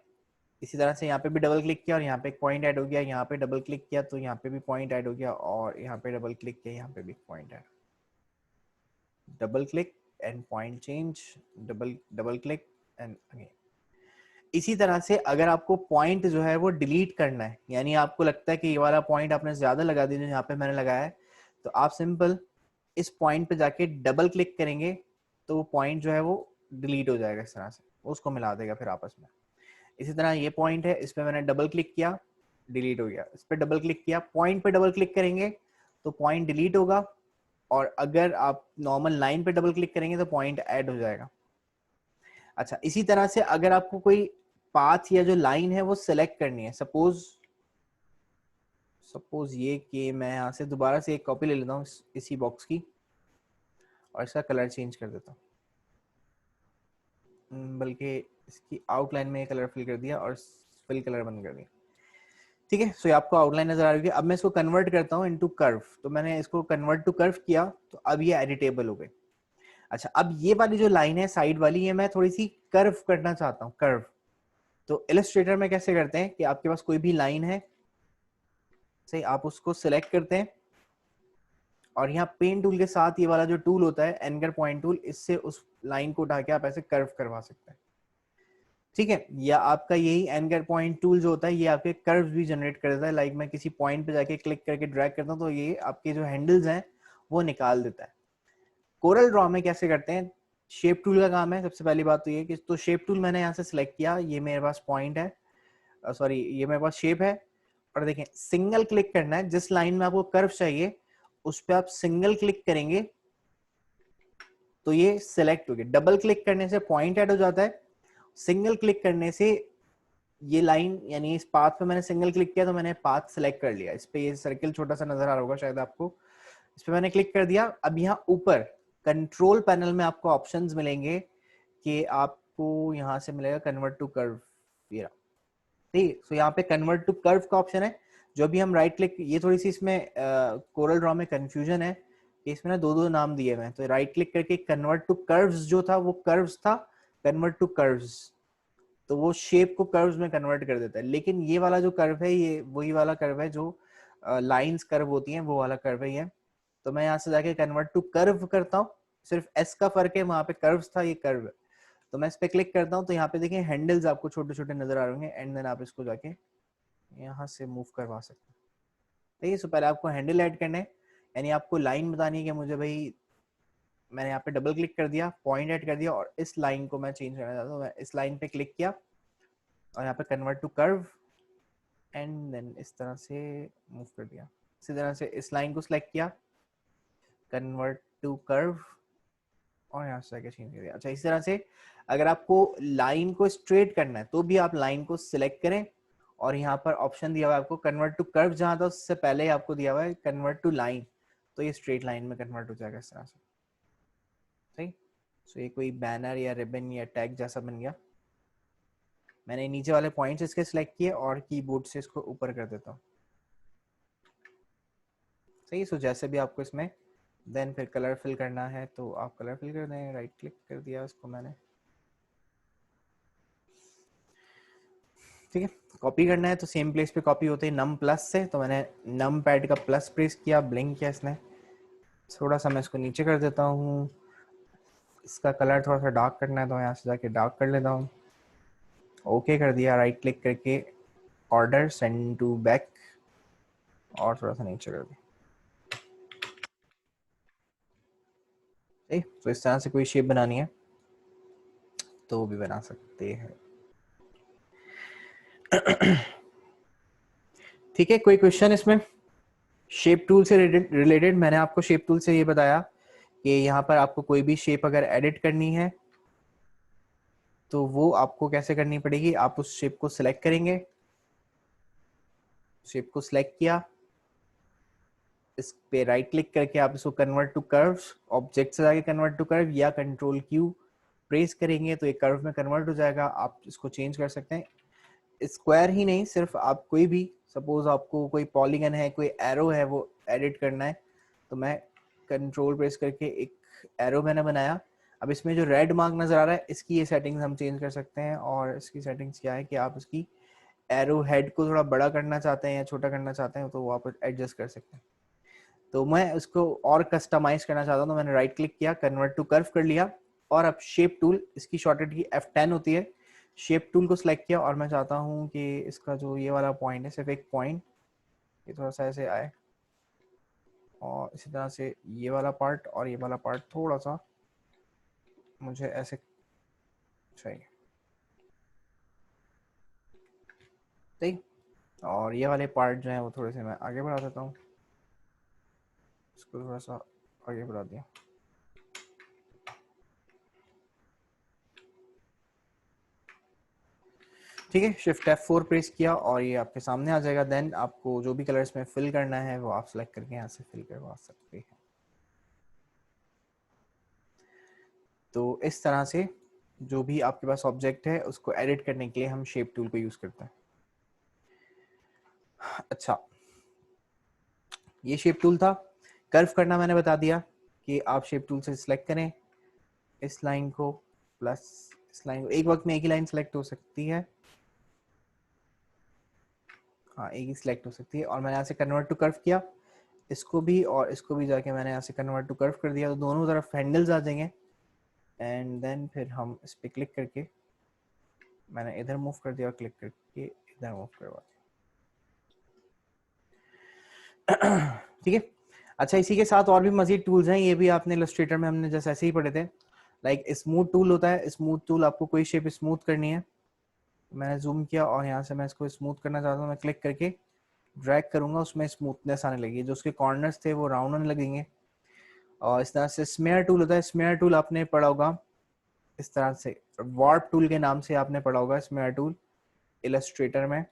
इसी तरह से यहाँ पे भी डबल क्लिक किया और यहाँ पे एक पॉइंट ऐड हो गया, यहाँ पे डबल क्लिक किया तो यहाँ पे भी पॉइंट ऐड हो गया, और यहाँ पे डबल क्लिक किया यहाँ पे भी point add, double click and point change, double double click and again. इसी तरह से अगर आपको पॉइंट जो है वो डिलीट करना है, यानी आपको लगता है कि ये वाला पॉइंट आपने ज्यादा लगा दिया जो यहाँ पे मैंने लगाया है, तो आप सिंपल इस पॉइंट पे जाके डबल क्लिक करेंगे तो वो पॉइंट जो है वो डिलीट हो जाएगा इस तरह से, उसको मिला देगा फिर आपस में। इसी तरह ये पॉइंट है, इस पे मैंने डबल क्लिक किया, डिलीट हो गया, इस पे डबल क्लिक किया, पॉइंट पे डबल क्लिक करेंगे तो पॉइंट डिलीट होगा, और अगर आप नॉर्मल लाइन पे डबल क्लिक करेंगे तो पॉइंट ऐड हो जाएगा। अच्छा, इसी तरह से अगर आपको कोई पाथ या जो लाइन है वो सिलेक्ट करनी है, सपोज ये कि मैं यहाँ से दोबारा से एक कॉपी ले लेता हूँ इसी बॉक्स की और इसका कलर चेंज कर देता हूँ, बल्कि इसकी आउटलाइन में कलर फिल कर दिया और फिल कलर बंद कर दिया, ठीक है। सो आपको आउटलाइन नजर आ रही है। अब मैं इसको कन्वर्ट करता हूँ इनटू कर्व, तो मैंने इसको कन्वर्ट टू कर्व किया तो अब ये एडिटेबल हो गई। अच्छा, अब ये वाली जो लाइन है साइड वाली, ये मैं थोड़ी सी कर्व करना चाहता हूँ, कर्व। तो इलस्ट्रेटर में कैसे करते हैं कि आपके पास कोई भी लाइन है, सही, आप उसको सिलेक्ट करते हैं और यहाँ पेन टूल के साथ ये वाला जो टूल होता है एंकर पॉइंट टूल, इससे उस लाइन को उठा के आप ऐसे कर्व करवा सकते हैं, ठीक है। या आपका यही एंकर पॉइंट टूल जो होता है ये आपके कर्व्स भी जनरेट कर देता है। लाइक मैं किसी पॉइंट पे जाके क्लिक करके ड्रैग करता हूँ तो ये आपके जो हैंडल्स हैं वो निकाल देता है। कोरल ड्रॉ में कैसे करते हैं, शेप टूल का काम है। सबसे पहली बात तो ये कि तो शेप टूल मैंने यहाँ से सिलेक्ट किया, ये मेरे पास पॉइंट है, सॉरी ये मेरे पास शेप है, और देखें सिंगल क्लिक करना है, जिस लाइन में आपको कर्व चाहिए उस पर आप सिंगल क्लिक करेंगे तो ये सिलेक्ट हो गया। डबल क्लिक करने से पॉइंट ऐड हो जाता है, सिंगल क्लिक करने से ये लाइन, यानी इस पाथ पे मैंने सिंगल क्लिक किया तो मैंने पाथ सिलेक्ट कर लिया। इस पे ये सर्कल छोटा सा नजर आ रहा होगा शायद आपको, इस पे मैंने क्लिक कर दिया। अब यहाँ ऊपर कंट्रोल पैनल में आपको ऑप्शंस मिलेंगे कि आपको यहाँ से मिलेगा कन्वर्ट टू कर्व, ये ठीक। सो यहाँ पे कन्वर्ट टू कर्व का ऑप्शन है, जो भी हम राइट क्लिक, ये थोड़ी सी इसमें कोरल ड्रॉ में कंफ्यूजन है कि इसमें ना दो दो नाम दिए हुए हैं, तो राइट क्लिक करके कन्वर्ट टू कर्व्स जो था वो कर्व्स था, कन्वर्ट टू कर्व्स तो वो शेप को कर्व्स में कन्वर्ट कर देता है। लेकिन ये वाला जो कर्व है ये वही वाला कर्व है जो लाइंस कर्व होती हैं, वो वाला कर्व है ये। तो मैं यहाँ से जाके कन्वर्ट टू कर्व करता हूँ, सिर्फ एस का फर्क है, वहां पे कर्व्स था, ये कर्व है। तो मैं इस पे क्लिक करता हूँ तो यहाँ पे देखिए हैंडल्स आपको छोटे छोटे नजर आ रहे होंगे, एंड देन आप इसको जाके यहाँ से मूव करवा सकते हैं। ठीक है, सो पहले आपको हैंडल ऐड करने, यानी आपको लाइन बतानी है कि मुझे भाई, मैंने यहाँ पे डबल क्लिक कर दिया, पॉइंट ऐड कर दिया और इस लाइन को मैं चेंज करना चाहता हूँ, मैं इस लाइन पे क्लिक किया और यहाँ पे convert to curve and then इस तरह से मूव कर दिया। इसी तरह से इस लाइन को सिलेक्ट किया, कन्वर्ट टू कर्व और यहाँ से आके चेंज कर दिया। अच्छा, इस तरह से अगर आपको लाइन को स्ट्रेट करना है तो भी आप लाइन को सिलेक्ट करें और यहाँ पर ऑप्शन दिया हुआ है आपको कन्वर्ट टू कर्व, जहां था उससे पहले ही आपको दिया हुआ है कन्वर्ट टू लाइन, तो ये स्ट्रेट लाइन में कन्वर्ट हो जाएगा इस तरह से। सही, सो ये कोई बैनर या रिबन या टैग जैसा बन गया। मैंने नीचे वाले पॉइंट्स इसके सिलेक्ट किए और कीबोर्ड से इसको ऊपर कर देता हूँ। सही, सो जैसे भी आपको इसमें देन फिर कलर फिल करना है तो आप कलर फिल कर दें, राइट क्लिक कर दिया इसको मैंने, ठीक है। कॉपी करना है तो सेम प्लेस पे कॉपी होते हैं नम प्लस से, तो मैंने नम पैड का प्लस प्रेस किया, ब्लिंक किया इसने, थोड़ा सा मैं इसको नीचे कर देता हूँ। इसका कलर थोड़ा सा डार्क करना है तो यहाँ से जाके डार्क कर लेता हूँ, ओके कर दिया, राइट क्लिक करके ऑर्डर सेंड टू बैक और थोड़ा सा नीचे कर दिया। तो इस तरह से कोई शेप बनानी है तो वो भी बना सकते हैं। ठीक है, कोई क्वेश्चन इसमें शेप टूल से रिलेटेड? मैंने आपको शेप टूल से ये बताया कि यहाँ पर आपको कोई भी शेप अगर एडिट करनी है तो वो आपको कैसे करनी पड़ेगी। आप उस शेप को सिलेक्ट करेंगे, शेप को सिलेक्ट किया, इस पे राइट क्लिक करके आप इसको कन्वर्ट टू कर्व्स, ऑब्जेक्ट से जाके कन्वर्ट टू कर्व या कंट्रोल क्यू प्रेस करेंगे तो ये कर्व में कन्वर्ट हो जाएगा। आप इसको चेंज कर सकते हैं, स्क्वायर ही नहीं, सिर्फ आप कोई भी, सपोज आपको कोई पॉलीगन है, कोई एरो है, वो एडिट करना है तो मैं कंट्रोल प्रेस करके एक एरो मैंने बनाया। अब इसमें जो रेड मार्क नजर आ रहा है इसकी ये सेटिंग्स हम चेंज कर सकते हैं, और इसकी सेटिंग्स क्या है कि आप इसकी एरो हेड को थोड़ा बड़ा करना चाहते हैं या छोटा करना चाहते हैं तो वो आप एडजस्ट कर सकते हैं। तो मैं उसको और कस्टमाइज करना चाहता हूँ तो मैंने राइट क्लिक किया, कन्वर्ट टू कर्व कर लिया, और अब शेप टूल, इसकी शॉर्टकट की F10 होती है, शेप टूल को सिलेक्ट किया, और मैं चाहता हूँ कि इसका जो ये वाला पॉइंट है सिर्फ एक पॉइंट ये थोड़ा सा ऐसे आए, और इसी तरह से ये वाला पार्ट और ये वाला पार्ट थोड़ा सा मुझे ऐसे चाहिए, ठीक। और ये वाले पार्ट जो है वो थोड़े से मैं आगे बढ़ा देता हूँ, इसको थोड़ा सा आगे बढ़ा दिया। ठीक है, शिफ्ट F4 प्रेस किया और ये आपके सामने आ जाएगा। देन आपको जो भी कलर्स में फिल करना है वो आप सेलेक्ट करके यहाँ से फिल करवा सकते हैं। तो इस तरह से जो भी आपके पास ऑब्जेक्ट है उसको एडिट करने के लिए हम शेप टूल को यूज करते हैं। अच्छा, ये शेप टूल था। कर्व करना मैंने बता दिया कि आप शेप टूल से सिलेक्ट करें इस लाइन को प्लस इस लाइन को, एक वक्त में एक ही लाइन सेलेक्ट हो सकती है, हाँ एक ही सिलेक्ट हो सकती है। और मैंने यहाँ से कन्वर्ट टू कर्व किया, इसको भी और इसको भी जाके मैंने यहाँ से कन्वर्ट टू कर्व कर दिया, तो दोनों तरफ हैंडल्स आ जाएंगे। एंड देन फिर हम इस पर क्लिक करके, मैंने इधर मूव कर दिया और क्लिक करके इधर मूव करवा दिया। ठीक है। अच्छा, इसी के साथ और भी मजीद टूल्स हैं, ये भी आपने इलस्ट्रेटर में हमने जैसे ऐसे ही पढ़े थे। लाइक स्मूथ टूल होता है, स्मूथ टूल आपको कोई शेप स्मूथ करनी है, मैंने जूम किया और यहाँ से मैं इसको स्मूथ करना चाहता हूँ, मैं क्लिक करके ड्रैग करूंगा, उसमें स्मूथनेस आने लगेगी, जो उसके कॉर्नर्स थे वो राउंड होने लगेंगे। और इस तरह से स्मेयर टूल होता है, स्मेयर टूल आपने पढ़ा होगा इस तरह से, वार्प टूल के नाम से आपने पढ़ा होगा स्मेयर टूल इलस्ट्रेटर में,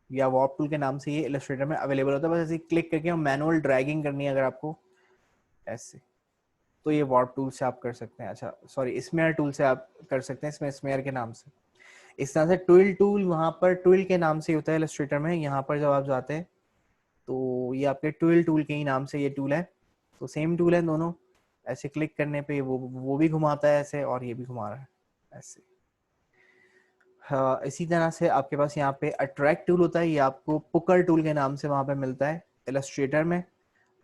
या वार्प टूल के नाम से ये इलस्ट्रेटर में अवेलेबल होता है। बस ऐसे क्लिक करके मैनुअल ड्रैगिंग करनी है अगर आपको ऐसे, तो ये वार्प टूल से आप कर सकते हैं। अच्छा सॉरी, स्मेयर टूल से आप कर सकते हैं, इसमें स्मेयर के नाम से। इस तरह से ट्विल टूल वहां पर ट्विल के नाम से होता है इलस्ट्रेटर में, यहाँ पर जब आप जाते हैं तो ये आपके ट्विल टूल के ही नाम से ये टूल है, तो सेम टूल है दोनों। ऐसे क्लिक करने पे वो भी घुमाता है ऐसे, और ये भी घुमा रहा है ऐसे। हाँ, इसी तरह से आपके पास यहाँ पे अट्रैक्ट टूल होता है, ये आपको पुकर टूल के नाम से वहाँ पे मिलता है इलस्ट्रेटर में,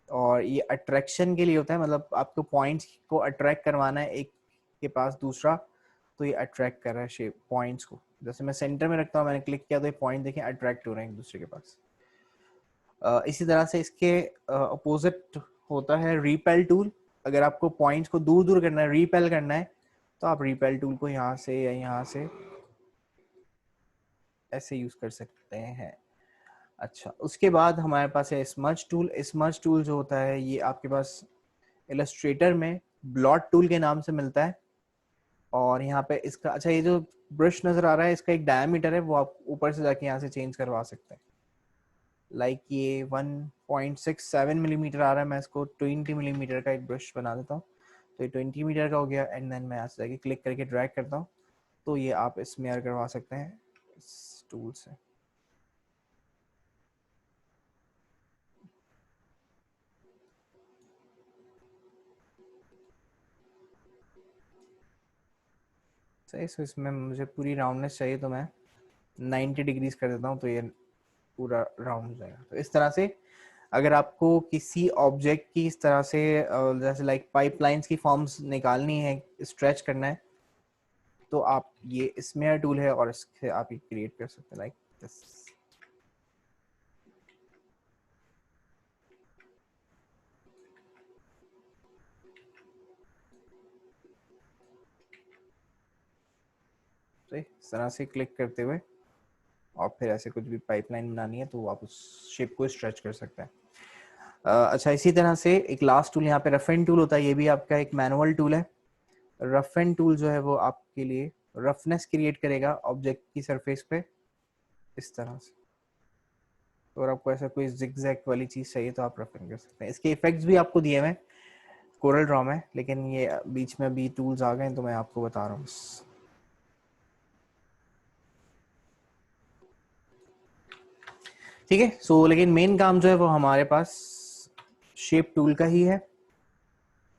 और ये अट्रैक्शन के लिए होता है, मतलब आपको पॉइंट्स को अट्रैक्ट करवाना है एक के पास दूसरा, तो ये अट्रैक्ट कर रहा है शेप पॉइंट्स को। जैसे मैं सेंटर में रखता हूँ, मैंने क्लिक किया तो ये पॉइंट देखें अट्रैक्ट हो रहे हैं एक दूसरे के पास। इसी तरह से इसके अपोजिट होता है रिपेल टूल। अगर आपको पॉइंट्स को दूर दूर करना है, रिपेल करना है, तो आप रिपेल टूल को यहाँ से या यहाँ से ऐसे यूज कर सकते हैं। अच्छा, उसके बाद हमारे पास है स्मज टूल। स्मज टूल जो होता है ये आपके पास इलस्ट्रेटर में ब्लॉट टूल के नाम से मिलता है, और यहाँ पे इसका, अच्छा ये जो ब्रश नजर आ रहा है इसका एक डायमीटर है, वो आप ऊपर से जाके यहाँ से चेंज करवा सकते हैं। लाइक ये 1.67 मिलीमीटर आ रहा है, मैं इसको 20 मिलीमीटर का एक ब्रश बना देता हूँ, तो ये 20 मीटर का हो गया। एंड देन मैं यहाँ से जाके क्लिक करके ड्रैग करता हूँ, तो ये आप स्मेयर करवा सकते हैं इस टूल से। सही, सो इसमें मुझे पूरी राउंडनेस चाहिए तो मैं 90 डिग्रीज कर देता हूँ, तो ये पूरा राउंड हो जाएगा। तो इस तरह से अगर आपको किसी ऑब्जेक्ट की इस तरह से जैसे लाइक पाइपलाइंस की फॉर्म्स निकालनी है, स्ट्रेच करना है, तो आप ये स्मेयर टूल है और इससे आप ये क्रिएट कर सकते हैं लाइक दिस। तो इस तरह से क्लिक करते हुए और फिर ऐसे कुछ भी पाइपलाइन बनानी है तो आप उस शेप को स्ट्रेच कर सकते हैं। अच्छा, इसी तरह से एक लास्ट टूल यहाँ पे रफ एंड टूल होता है, ये भी आपका एक मैनुअल टूल है। रफ एंड टूल जो है वो आपके लिए रफनेस क्रिएट करेगा ऑब्जेक्ट की सरफेस पे इस तरह से। तो अगर आपको ऐसा कोई जिगजैग वाली चीज चाहिए तो आप रफ एंड कर सकते हैं। इसके इफेक्ट्स भी आपको दिए हुए हैं कोरल ड्रॉ में, लेकिन ये बीच में अभी टूल्स आ गए तो मैं आपको बता रहा हूँ। ठीक है, सो लेकिन मेन काम जो है वो हमारे पास शेप टूल का ही है।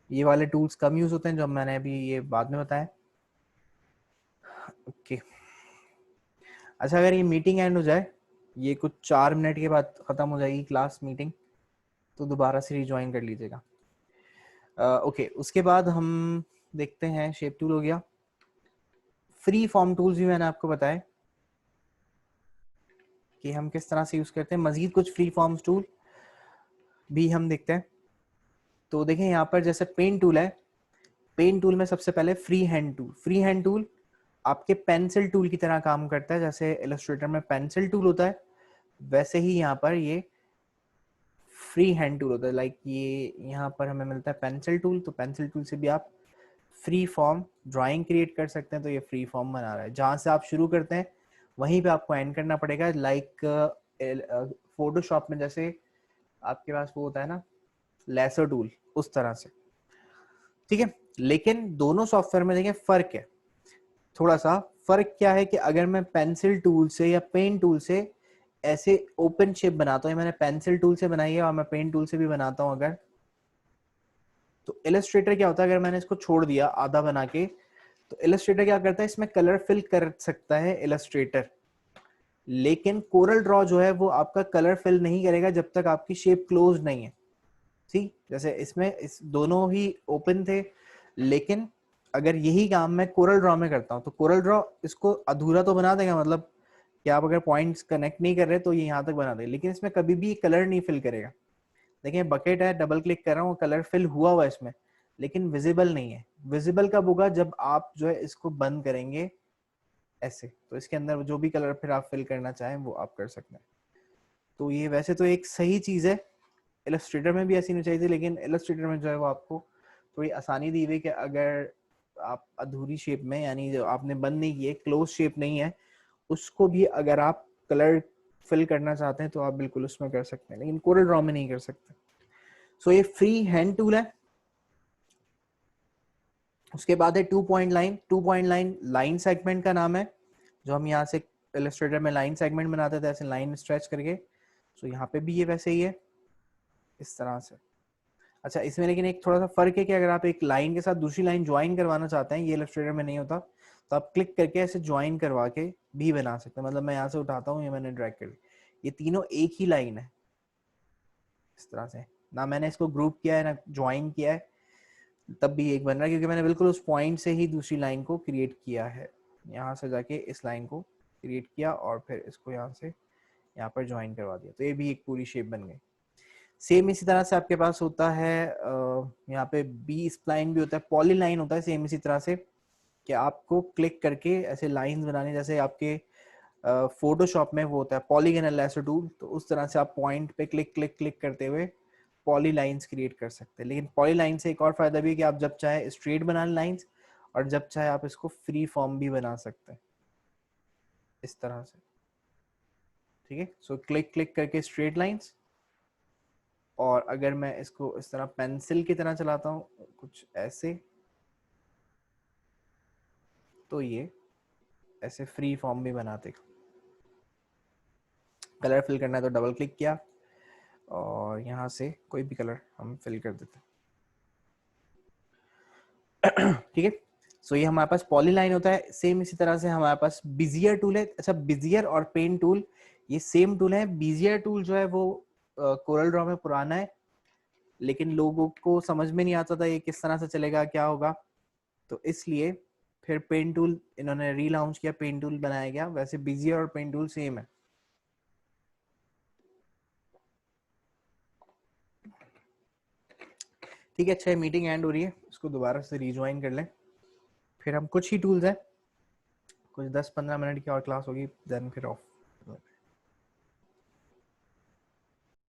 ये वाले टूल्स कम यूज होते हैं जो मैंने अभी ये बाद में बताया। ओके अच्छा, अगर ये मीटिंग एंड हो जाए, ये कुछ 4 मिनट के बाद खत्म हो जाएगी क्लास मीटिंग, तो दोबारा से रिज्वाइन कर लीजिएगा। ओके उसके बाद हम देखते हैं, शेप टूल हो गया। फ्री फॉर्म टूल्स भी मैंने आपको बताया कि हम किस तरह से यूज करते हैं। मजीद कुछ फ्री फॉर्म्स टूल भी हम देखते हैं। तो देखें यहाँ पर जैसे पेन टूल है, पेन टूल में सबसे पहले free hand tool. Free hand tool आपके पेंसिल टूल की तरह काम करता है। जैसे इलस्ट्रेटर में पेंसिल टूल होता है, वैसे ही यहाँ पर ये फ्री हैंड टूल होता है। लाइक ये यहाँ पर हमें मिलता है पेंसिल टूल, तो पेंसिल टूल से भी आप फ्री फॉर्म ड्राइंग क्रिएट कर सकते हैं। तो ये फ्री फॉर्म बना रहा है, जहाँ से आप शुरू करते हैं वहीं पे आपको एंड करना पड़ेगा। लाइक फोटोशॉप में जैसे आपके पास वो होता है ना लेसर टूल, उस तरह से, ठीक है। लेकिन दोनों सॉफ्टवेयर में देखें फर्क है थोड़ा सा। फर्क क्या है कि अगर मैं पेंसिल टूल से या पेन टूल से ऐसे ओपन शेप बनाता हूँ, मैंने पेंसिल टूल से बनाई है और मैं पेन टूल से भी बनाता हूँ अगर, तो इलस्ट्रेटर क्या होता है, अगर मैंने इसको छोड़ दिया आधा बना के, तो इलस्ट्रेटर क्या करता है, इसमें कलर फिल कर सकता है इलस्ट्रेटर। लेकिन कोरल ड्रॉ जो है वो आपका कलर फिल नहीं करेगा जब तक आपकी शेप क्लोज नहीं है। ठीक, जैसे इसमें इस दोनों ही ओपन थे, लेकिन अगर यही काम मैं कोरल ड्रॉ में करता हूँ तो कोरल ड्रॉ इसको अधूरा तो बना देगा, मतलब कि आप अगर पॉइंट्स कनेक्ट नहीं कर रहे तो ये यहाँ तक बना देगा, लेकिन इसमें कभी भी कलर नहीं फिल करेगा। देखिए बकेट है, डबल क्लिक कर रहा हूँ, कलर फिल हुआ हुआ है इसमें, लेकिन विजिबल नहीं है। विजिबल कब होगा, जब आप जो है इसको बंद करेंगे ऐसे, तो इसके अंदर जो भी कलर फिर आप फिल करना चाहें वो आप कर सकते हैं। तो ये वैसे तो एक सही चीज है, इलस्ट्रेटर में भी ऐसी नहीं चाहिए थी, लेकिन इलस्ट्रेटर में जो है वो आपको थोड़ी आसानी दी हुई कि अगर आप अधूरी शेप में, यानी जो आपने बंद नहीं की है, क्लोज शेप नहीं है, उसको भी अगर आप कलर फिल करना चाहते हैं तो आप बिल्कुल उसमें कर सकते हैं, लेकिन कोरल ड्रॉ में नहीं कर सकते। सो ये फ्री हैंड टूल है। उसके बाद है 2 point line. 2 point line line segment का नाम है, जो हम यहाँ से इलस्ट्रेटर में लाइन सेगमेंट बनाते थे ऐसे लाइन स्ट्रेच करके। सो यहाँ पे भी ये वैसे ही है इस तरह से। अच्छा इसमें लेकिन एक थोड़ा सा फर्क है कि अगर आप एक लाइन के साथ दूसरी लाइन ज्वाइन करवाना चाहते हैं, ये इलस्ट्रेटर में नहीं होता, तो आप क्लिक करके ऐसे ज्वाइन करवा के भी बना सकते हैं। मतलब मैं यहाँ से उठाता हूँ, ये मैंने ड्रैग कर ली, ये तीनों एक ही लाइन है इस तरह से। ना मैंने इसको ग्रुप किया है ना ज्वाइन किया है, तब भी एक बन रहा है, क्योंकि मैंने बिल्कुल उस पॉइंट से ही दूसरी लाइन को क्रिएट किया है। यहाँ से जाके इस लाइन को क्रिएट किया और फिर इसको यहाँ से यहाँ पर ज्वाइन करवा दिया, तो ये भी एक पूरी शेप बन गई। सेम इसी तरह से आपके पास होता है यहाँ पे बी स्प्लाइन भी होता है, पॉली लाइन होता है सेम इसी तरह से, कि आपको क्लिक करके ऐसे लाइंस बनाने, जैसे आपके फोटोशॉप में वो होता है पॉलीगन लेसर टूल, तो उस तरह से आप पॉइंट पे क्लिक क्लिक क्लिक करते हुए पॉली लाइंस क्रिएट कर सकते हैं। लेकिन पॉली लाइन से एक और फायदा भी है कि आप जब चाहे स्ट्रेट बना लाइंस, और जब चाहे आप इसको फ्री फॉर्म भी बना सकते हैं इस तरह से। ठीक है, सो क्लिक क्लिक करके स्ट्रेट लाइंस, और अगर मैं इसको इस तरह पेंसिल की तरह चलाता हूँ कुछ ऐसे, तो ये ऐसे फ्री फॉर्म भी बनाते। कलर फिल करना है तो डबल क्लिक किया और यहाँ से कोई भी कलर हम फिल कर देते हैं। ठीक है, सो ये हमारे पास पॉलीलाइन होता है। सेम इसी तरह से हमारे पास बिजियर टूल है। अच्छा बिजियर और पेन टूल ये सेम टूल है। बिजियर टूल जो है वो कोरल ड्रॉ में पुराना है, लेकिन लोगों को समझ में नहीं आता था ये किस तरह से चलेगा, क्या होगा, तो इसलिए फिर पेन टूल इन्होंने रीलॉन्च किया, पेन टूल बनाया गया। वैसे बिजियर और पेन टूल सेम है। ठीक है, अच्छा मीटिंग एंड हो रही है, इसको दोबारा से रिज्वाइन कर लें। फिर हम कुछ ही टूल्स हैं, कुछ 10-15 मिनट की और क्लास होगी, देन फिर ऑफ।